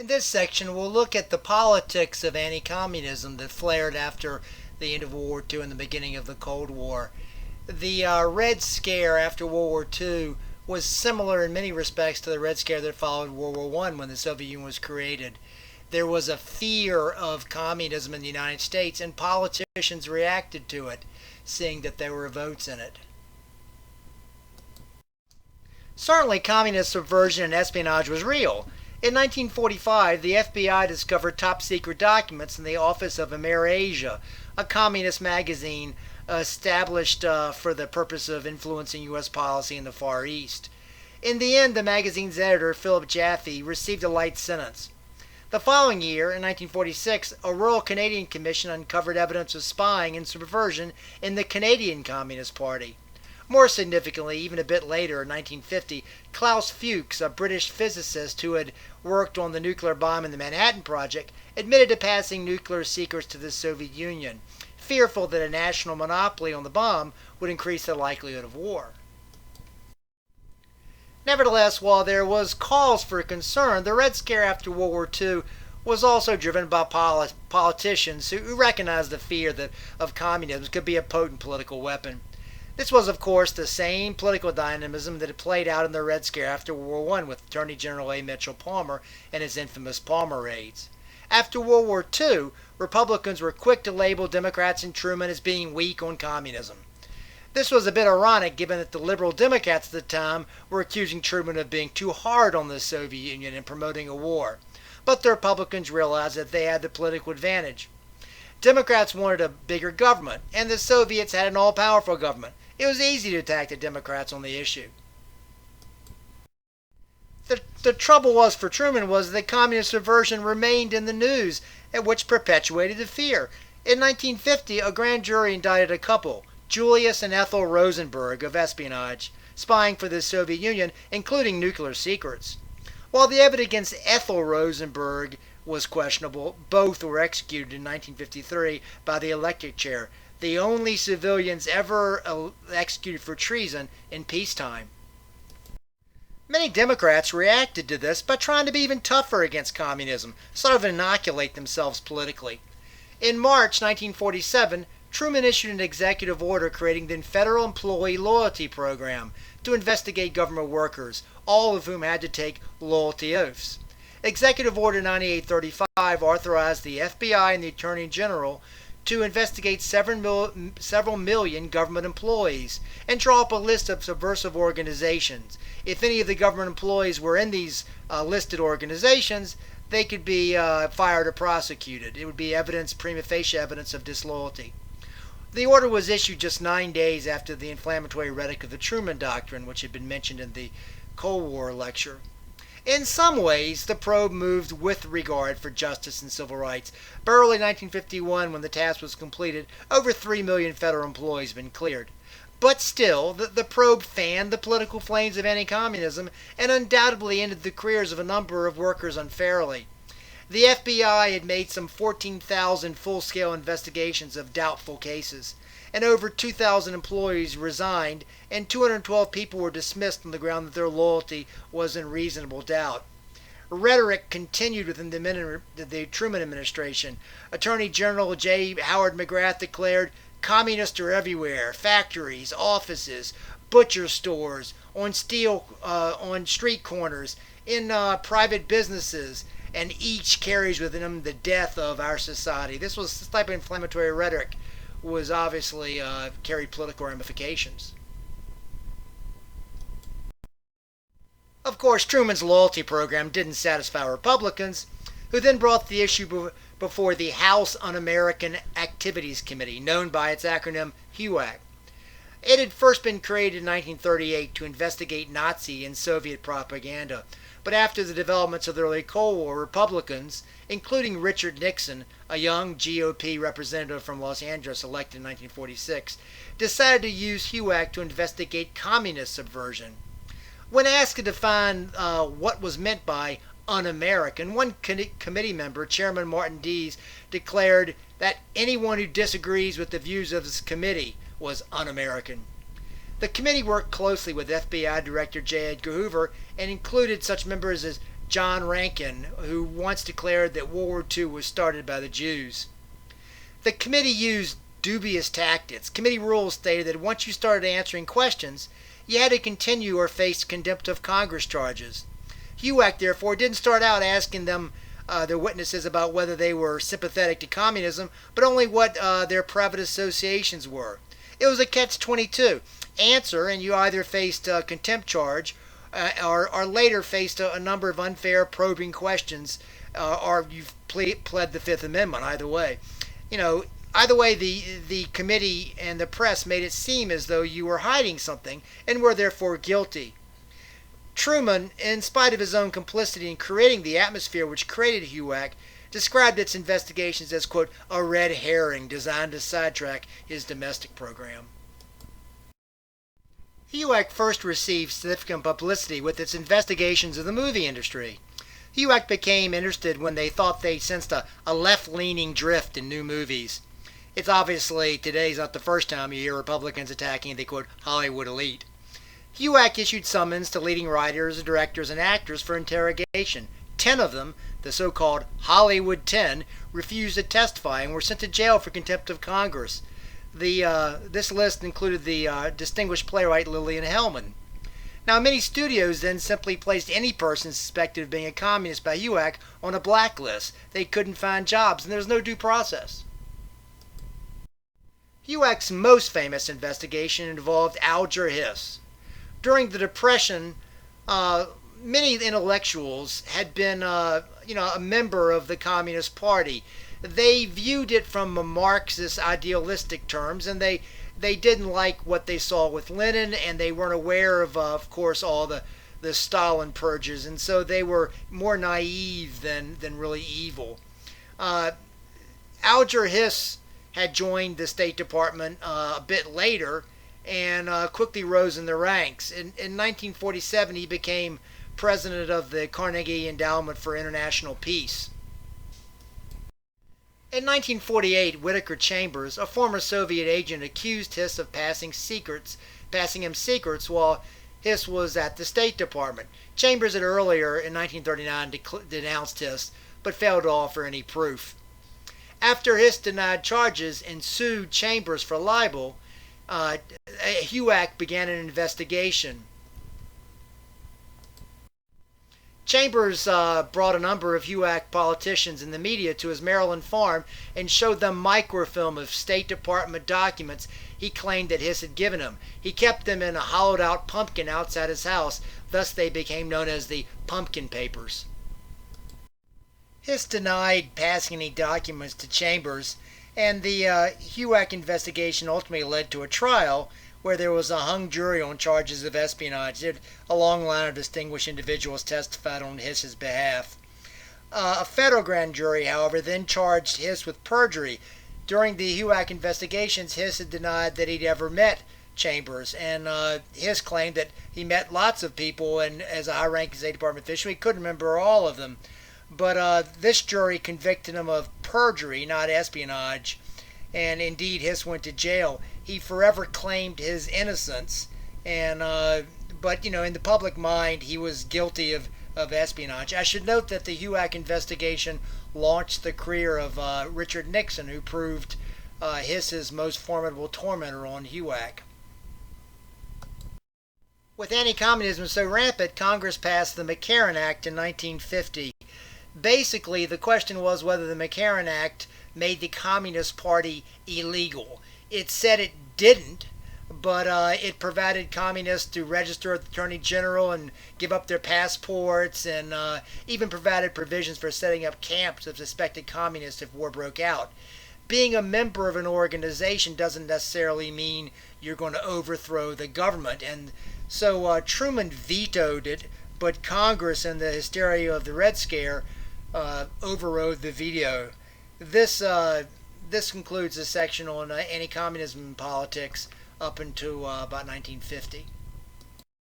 In this section, we'll look at the politics of anti-communism that flared after the end of World War II and the beginning of the Cold War. The Red Scare after World War II was similar in many respects to the Red Scare that followed World War I when the Soviet Union was created. There was a fear of communism in the United States, and politicians reacted to it, seeing that there were votes in it. Certainly, communist subversion and espionage was real. In 1945, the FBI discovered top-secret documents in the office of AmeriAsia, a communist magazine established for the purpose of influencing U.S. policy in the Far East. In the end, the magazine's editor, Philip Jaffe, received a light sentence. The following year, in 1946, a Royal Canadian Commission uncovered evidence of spying and subversion in the Canadian Communist Party. More significantly, even a bit later, in 1950, Klaus Fuchs, a British physicist who had worked on the nuclear bomb in the Manhattan Project, admitted to passing nuclear secrets to the Soviet Union, fearful that a national monopoly on the bomb would increase the likelihood of war. Nevertheless, while there was cause for concern, the Red Scare after World War II was also driven by politicians who recognized the fear of communism could be a potent political weapon. This was, of course, the same political dynamism that had played out in the Red Scare after World War I with Attorney General A. Mitchell Palmer and his infamous Palmer raids. After World War II, Republicans were quick to label Democrats and Truman as being weak on communism. This was a bit ironic given that the liberal Democrats at the time were accusing Truman of being too hard on the Soviet Union and promoting a war. But the Republicans realized that they had the political advantage. Democrats wanted a bigger government, and the Soviets had an all-powerful government. It was easy to attack the Democrats on the issue. The trouble was for Truman was that communist subversion remained in the news, which perpetuated the fear. In 1950, a grand jury indicted a couple, Julius and Ethel Rosenberg, of espionage, spying for the Soviet Union, including nuclear secrets. While the evidence against Ethel Rosenberg was questionable, both were executed in 1953 by the electric chair, the only civilians ever executed for treason in peacetime. Many Democrats reacted to this by trying to be even tougher against communism, sort of inoculate themselves politically. In March 1947, Truman issued an executive order creating the Federal Employee Loyalty Program to investigate government workers, all of whom had to take loyalty oaths. Executive Order 9835 authorized the FBI and the Attorney General to investigate several million government employees and draw up a list of subversive organizations. If any of the government employees were in these listed organizations, they could be fired or prosecuted. It would be prima facie evidence of disloyalty. The order was issued just 9 days after the inflammatory rhetoric of the Truman Doctrine, which had been mentioned in the Cold War lecture. In some ways, the probe moved with regard for justice and civil rights. By early 1951, when the task was completed, over 3 million federal employees had been cleared. But still, the probe fanned the political flames of anti-communism and undoubtedly ended the careers of a number of workers unfairly. The FBI had made some 14,000 full-scale investigations of doubtful cases, and over 2,000 employees resigned, and 212 people were dismissed on the ground that their loyalty was in reasonable doubt. Rhetoric continued within the Truman administration. Attorney General J. Howard McGrath declared, "Communists are everywhere: factories, offices, butcher stores, on street corners, in private businesses, and each carries within them the death of our society." This type of inflammatory rhetoric was obviously carried political ramifications. Of course, Truman's loyalty program didn't satisfy Republicans, who then brought the issue before the House Un-American Activities Committee, known by its acronym HUAC. It had first been created in 1938 to investigate Nazi and Soviet propaganda, but after the developments of the early Cold War, Republicans, including Richard Nixon, a young GOP representative from Los Angeles elected in 1946, decided to use HUAC to investigate communist subversion. When asked to define what was meant by un-American, one committee member, Chairman Martin Dees, declared that anyone who disagrees with the views of this committee was un-American. The committee worked closely with FBI Director J. Edgar Hoover and included such members as John Rankin, who once declared that World War II was started by the Jews. The committee used dubious tactics. Committee rules stated that once you started answering questions, you had to continue or face contempt of Congress charges. HUAC, therefore, didn't start out asking them, their witnesses, about whether they were sympathetic to communism, but only what their private associations were. It was a catch-22. Answer, and you either faced a contempt charge or later faced a number of unfair probing questions, or you've pled the Fifth Amendment, either way. Either way, the committee and the press made it seem as though you were hiding something and were therefore guilty. Truman, in spite of his own complicity in creating the atmosphere which created HUAC, described its investigations as, quote, a red herring designed to sidetrack his domestic program. HUAC first received significant publicity with its investigations of the movie industry. HUAC became interested when they thought they sensed a left-leaning drift in new movies. It's obviously today's not the first time you hear Republicans attacking the, quote, Hollywood elite. HUAC issued summons to leading writers, directors, and actors for interrogation. 10 of them, the so-called Hollywood 10, refused to testify and were sent to jail for contempt of Congress. This list included the distinguished playwright Lillian Hellman. Now, many studios then simply placed any person suspected of being a communist by HUAC on a blacklist. They couldn't find jobs, and there was no due process. HUAC's most famous investigation involved Alger Hiss. During the Depression, many intellectuals had been, a member of the Communist Party. They viewed it from a Marxist idealistic terms, and they didn't like what they saw with Lenin, and they weren't aware of course, all the Stalin purges, and so they were more naive than really evil. Alger Hiss had joined the State Department a bit later and quickly rose in the ranks. In 1947, he became president of the Carnegie Endowment for International Peace. In 1948, Whittaker Chambers, a former Soviet agent, accused Hiss of passing him secrets while Hiss was at the State Department. Chambers had earlier, in 1939, denounced Hiss, but failed to offer any proof. After Hiss denied charges and sued Chambers for libel, HUAC began an investigation. Chambers brought a number of HUAC politicians and the media to his Maryland farm and showed them microfilm of State Department documents he claimed that Hiss had given him. He kept them in a hollowed-out pumpkin outside his house. Thus they became known as the Pumpkin Papers. Hiss denied passing any documents to Chambers, and the HUAC investigation ultimately led to a trial where there was a hung jury on charges of espionage. A long line of distinguished individuals testified on Hiss's behalf. A federal grand jury, however, then charged Hiss with perjury. During the HUAC investigations, Hiss had denied that he'd ever met Chambers, and Hiss claimed that he met lots of people, and as a high-ranking State Department official, he couldn't remember all of them. But this jury convicted him of perjury, not espionage, and indeed Hiss went to jail. He forever claimed his innocence, and but in the public mind he was guilty of espionage. I should note that the HUAC investigation launched the career of Richard Nixon, who proved Hiss's most formidable tormentor on HUAC. With anti-communism so rampant, Congress passed the McCarron Act in 1950. Basically, the question was whether the McCarron Act made the Communist Party illegal. It said it didn't, but it provided communists to register at the Attorney General and give up their passports, and even provided provisions for setting up camps of suspected communists if war broke out. Being a member of an organization doesn't necessarily mean you're going to overthrow the government, and so Truman vetoed it, but Congress, in the hysteria of the Red Scare, overrode the veto. This concludes the section on anti-communism and politics up until about 1950.